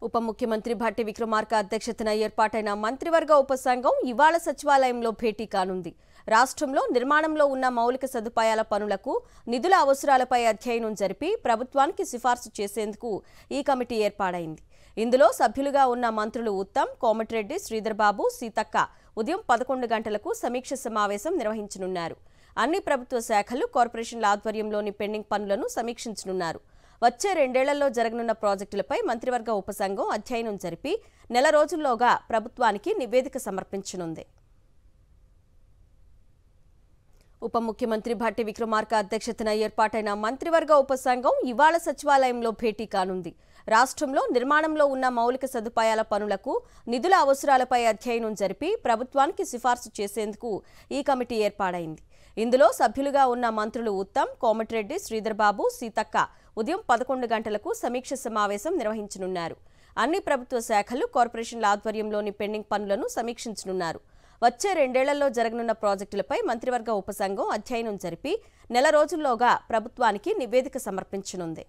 ఉప ముఖ్యమంత్రి భట్టి విక్రమార్క అధ్యక్షతన ఏర్పాటైన మంత్రివర్గ ఉపసంఘం ఇవాళ సచివాలయంలో భేటీ కానుంది. రాష్ట్రంలో నిర్మాణంలో ఉన్న మౌలిక సదుపాయాల పనులకు నిధుల అవసరాలపై అధ్యయనం జరిపి ప్రభుత్వానికి సిఫార్సు చేసేందుకు ఈ కమిటీ ఏర్పాటైంది. ఇందులో సభ్యులుగా ఉన్న మంత్రులు ఉత్తమ్, కోమటిరెడ్డి, శ్రీధర్ బాబు, సీతక్క ఉదయం 11 గంటలకు సమీక్ష సమావేశం నిర్వహించనున్నారు. అన్ని ప్రభుత్వ శాఖలు, కార్పొరేషన్ల ఆధ్వర్యంలోని పెండింగ్ పనులను సమీక్షించనున్నారు. వచ్చే 2 ఏళ్లలో జరగనున్న ప్రాజెక్టులపై మంత్రివర్గ ఉపసంఘం అధ్యయనం జరిపి నెల రోజుల్లోగా ప్రభుత్వానికి నివేదిక సమర్పించనుంది. ఉప ముఖ్యమంత్రి భట్టి విక్రమార్క అధ్యక్షతన ఏర్పాటైన మంత్రివర్గ ఉపసంఘం ఇవాళ సచివాలయంలో భేటీ కానుంది. రాష్ట్రంలో నిర్మాణంలో ఉన్న మౌలిక సదుపాయాల పనులకు నిధుల అవసరాలపై అధ్యయనం జరిపి ప్రభుత్వానికి సిఫార్సు చేసేందుకు ఈ కమిటీ ఏర్పాటైంది. ఇందులో సభ్యులుగా ఉన్న మంత్రులు ఉత్తమ్, కోమటిరెడ్డి, శ్రీధర్ బాబు, సీతక్క ఉదయం 11 గంటలకు సమీక్ష సమావేశం నిర్వహించనున్నారు. అన్ని ప్రభుత్వ శాఖలు, కార్పొరేషన్ల ఆధ్వర్యంలోని పెండింగ్ పనులను సమీక్షించనున్నారు. వచ్చే 2 ఏళ్లలో జరగనున్న ప్రాజెక్టులపై మంత్రివర్గ ఉపసంఘం అధ్యయనం జరిపి నెల రోజుల్లోగా ప్రభుత్వానికి నివేదిక సమర్పించనుంది.